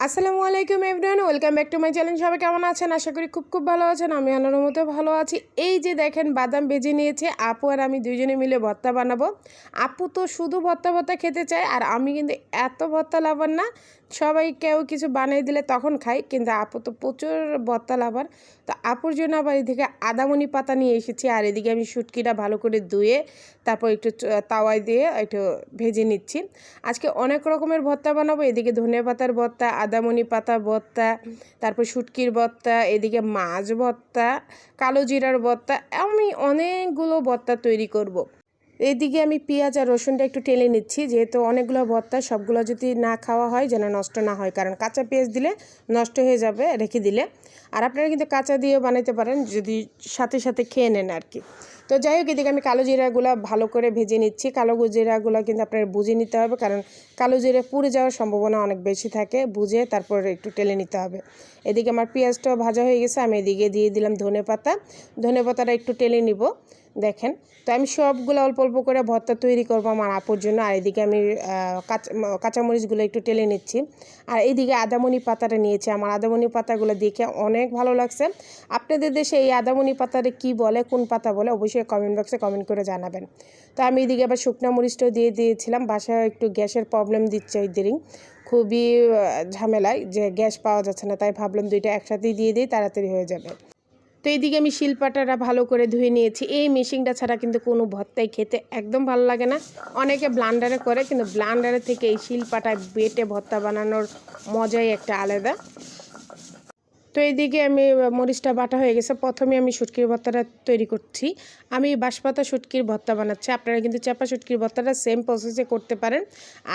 আসসালামু আলাইকুম everyone, welcome back to my channel. সবাই কেমন আছেন? আশা করি খুব ভালো আছেন। আমি আল্লাহর রহমতে ভালো আছি। এই যে দেখেন বাদাম ভেজে নিয়েছে আপু আর আমি দুইজনে মিলে ভর্তা বানাবো। আপু তো শুধু ভর্তা খেতে চায়, আর আমি কিন্তু এত ভর্তা লাভার না। সবাই কেউ কিছু বানিয়ে দিলে তখন খাই, কিন্তু আপু তো প্রচুর ভর্তা লাভার। তো আপুর জন্য আবার এদিকে আদামনি পাতা নিয়ে এসেছি, আর এদিকে আমি শুটকিটা ভালো করে ধুয়ে তারপর একটু তাওয়ায় দিয়ে একটু ভেজে নিচ্ছি। আজকে অনেক রকমের ভর্তা বানাবো। এদিকে ধনিয়া পাতার ভর্তা, আদামনি পাতা ভর্তা, তারপর শুটকির ভর্তা, এদিকে মাছ ভর্তা, কালো জিরার ভর্তা, আমি অনেকগুলো ভর্তা তৈরি করব। এইদিকে আমি পেঁয়াজ আর রসুনটা একটু টেলে নিচ্ছি, যেহেতু অনেকগুলো ভর্তা, সবগুলো যদি না খাওয়া হয় যেন নষ্ট না হয়, কারণ কাঁচা পেঁয়াজ দিলে নষ্ট হয়ে যাবে রেখে দিলে। আর আপনারা কিন্তু কাঁচা দিয়েও বানাতে পারেন যদি সাথে সাথে খেয়ে নেন আর কি। তো যাই হোক, এদিকে আমি কালো জিরাগুলো ভালো করে ভেজে নিচ্ছি। কালো জিরাগুলো কিন্তু আপনার বুঝে নিতে হবে, কারণ কালো জিরা পুড়ে যাওয়ার সম্ভাবনা অনেক বেশি থাকে। বুঝে তারপর একটু টেলে নিতে হবে। এদিকে আমার পেঁয়াজটাও ভাজা হয়ে গেছে, আমি এদিকে দিয়ে দিলাম ধনে পাতাটা একটু টেলে নিব। দেখেন, তো আমি সবগুলো অল্প অল্প করে ভর্তা তৈরি করবো আমার আপুর জন্য। আর এদিকে আমি কাঁচামরিচগুলো একটু টেলে নিচ্ছি। আর এইদিকে আদামনি পাতাটা নিয়েছি। আমার আদামনি পাতাগুলো দেখে অনেক ভালো লাগছে। আপনাদের দেশে এই আদামনি পাতাটা কি বলে, কোন পাতা বলে, অবশ্যই কমেন্ট বক্সে কমেন্ট করে জানাবেন। তো আমি এদিকে আবার শুকনো মরিচটাও দিয়ে দিয়েছিলাম। বাসায় একটু গ্যাসের প্রবলেম দিচ্ছে ইদানিং, খুবই ঝামেলায়, যে গ্যাস পাওয়া যাচ্ছে না, তাই ভাবলাম দুইটা একসাথেই দিয়ে দিই, তাড়াতাড়ি হয়ে যাবে। তো এইদিকে আমি শিলপাটাটা ভালো করে ধুয়ে নিয়েছি। এই মেশিনটা ছাড়া কিন্তু কোনো ভর্তাই খেতে একদম ভালো লাগে না। অনেকে ব্লান্ডারে করে, কিন্তু ব্লান্ডারের থেকে এই শিলপাটায় বেটে ভর্তা বানানোর মজাই একটা আলাদা। তো এইদিকে আমি মরিচটা বাটা হয়ে গেছে। প্রথমে আমি শুটকির ভর্তাটা তৈরি করছি। আমি বাঁশপাতা শুটকির ভর্তা বানাচ্ছি। আপনারা কিন্তু চাপা শুটকির ভর্তাটা সেম প্রসেসে করতে পারেন।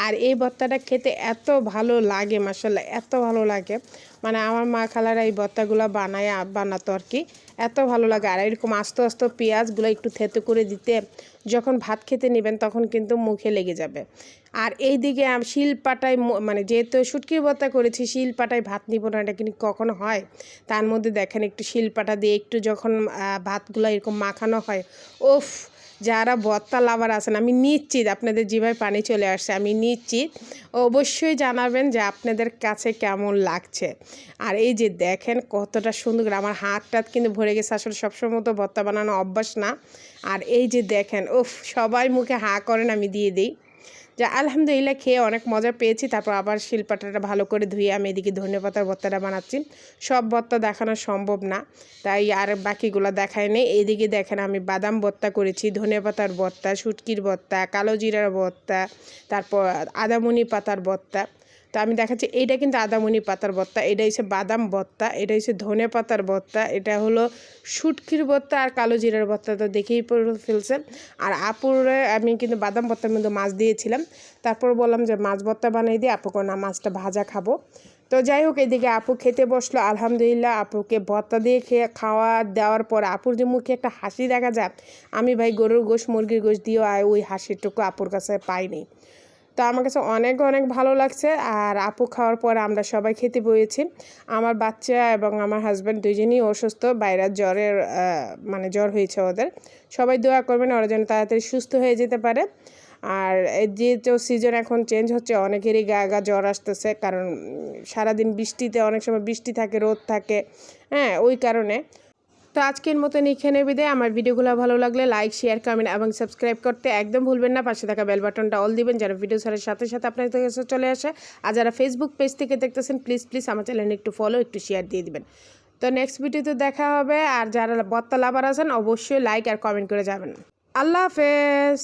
আর এই ভর্তাটা খেতে এত ভালো লাগে, মাশাআল্লাহ এত ভালো লাগে, মানে আমার মা খালারা এই ভর্তাগুলো বানাতো আর কি, এত ভালো লাগে। আর এরকম আস্তে আস্তে পেঁয়াজগুলো একটু থেতো করে দিতে, যখন ভাত খেতে নেবেন তখন কিন্তু মুখে লেগে যাবে। আর এই দিকে শিলপাটায়, মানে যেহেতু শুটকির ভর্তা করেছি, শিলপাটায় ভাত নিব না, এটা কিন্তু কখনো হয়। তার মধ্যে দেখেন একটু শিলপাটা দিয়ে একটু যখন ভাতগুলো এরকম মাখানো হয়, ওফ, যারা ভর্তা লাভার আছেন, আমি নিশ্চিত আপনাদের জিভায় পানি চলে আসছে, আমি নিশ্চিত অবশ্যই জানাবেন যে আপনাদের কাছে কেমন লাগছে। আর এই যে দেখেন কতটা সুন্দর, আমার হাত টাত কিন্তু ভরে গেছে। আসলে সবসময় তো ভর্তা বানানো অভ্যাস না। আর এই যে দেখেন, ওফ, সবাই মুখে হাঁ করেন, আমি দিয়ে দিই। যা আলহামদুলিল্লাহ, খেয়ে অনেক মজা পেয়েছি। তারপর আবার শিলপাটাটা ভালো করে ধুয়ে আমি এদিকে ধনেপাতার ভর্তাটা বানাচ্ছি। সব ভর্তা দেখানো সম্ভব না, তাই আর বাকিগুলো দেখায় নেই। এইদিকে দেখেন আমি বাদাম ভর্তা করেছি, ধনেপাতার ভর্তা, শুটকির ভর্তা, কালো জিরার ভর্তা, তারপর আদামনি পাতার ভর্তা। তো আমি দেখাচ্ছি, এইটা কিন্তু আদামনি পাতার ভর্তা, এটা হচ্ছে বাদাম ভর্তা, এটা হচ্ছে ধনে পাতার ভর্তা, এটা হলো শুটকির ভর্তা, আর কালো জিরার ভর্তা তো দেখেই ফেলছে। আর আপুরে আমি কিন্তু বাদাম ভর্তার মধ্যে মাছ দিয়েছিলাম, তারপর বললাম যে মাছ ভর্তা বানিয়ে দিই, আপু না মাছটা ভাজা খাবো। তো যাই হোক, এদিকে আপু খেতে বসলো। আলহামদুলিল্লাহ, আপুকে ভর্তা দিয়ে খাওয়া দেওয়ার পর আপুর যে মুখে একটা হাসি দেখা যায়, আমি ভাই গরুর গোশ মুরগির গোশ দিয়েও ওই হাসিটুকু আপুর কাছে পাইনি। তো আমার কাছে অনেক অনেক ভালো লাগছে। আর আপু খাওয়ার পর আমরা সবাই খেতে বসেছি। আমার বাচ্চা এবং আমার হাজব্যান্ড দুজনেই অসুস্থ, বাইরের জ্বরের মানে জ্বর হয়েছে ওদের। সবাই দোয়া করবেন ওরা যেন তাড়াতাড়ি সুস্থ হয়ে যেতে পারে। আর যেহেতু সিজন এখন চেঞ্জ হচ্ছে, অনেকেরই গা জ্বর আসতেছে, কারণ সারাদিন বৃষ্টিতে, অনেক সময় বৃষ্টি থাকে, রোদ থাকে, হ্যাঁ, ওই কারণে। তো আজকের মতন এখানে বিদায়। আমার ভিডিওগুলো ভালো লাগলে লাইক, শেয়ার, কমেন্ট এবং সাবস্ক্রাইব করতে একদম ভুলবেন না। পাশে থাকা বেল বাটনটা অল দিবেন, যারা ভিডিও ছাড়ার সাথে সাথে আপনার কাছে চলে আসে। আর যারা ফেসবুক পেজ থেকে দেখতেছেন, প্লিজ আমার চ্যানেলে একটু ফলো, একটু শেয়ার দিয়ে দিবেন। তো নেক্সট ভিডিওতে দেখা হবে। আর যারা ভর্তা লাভার আছেন, অবশ্যই লাইক আর কমেন্ট করে যাবেন। আল্লাহ হাফেজ।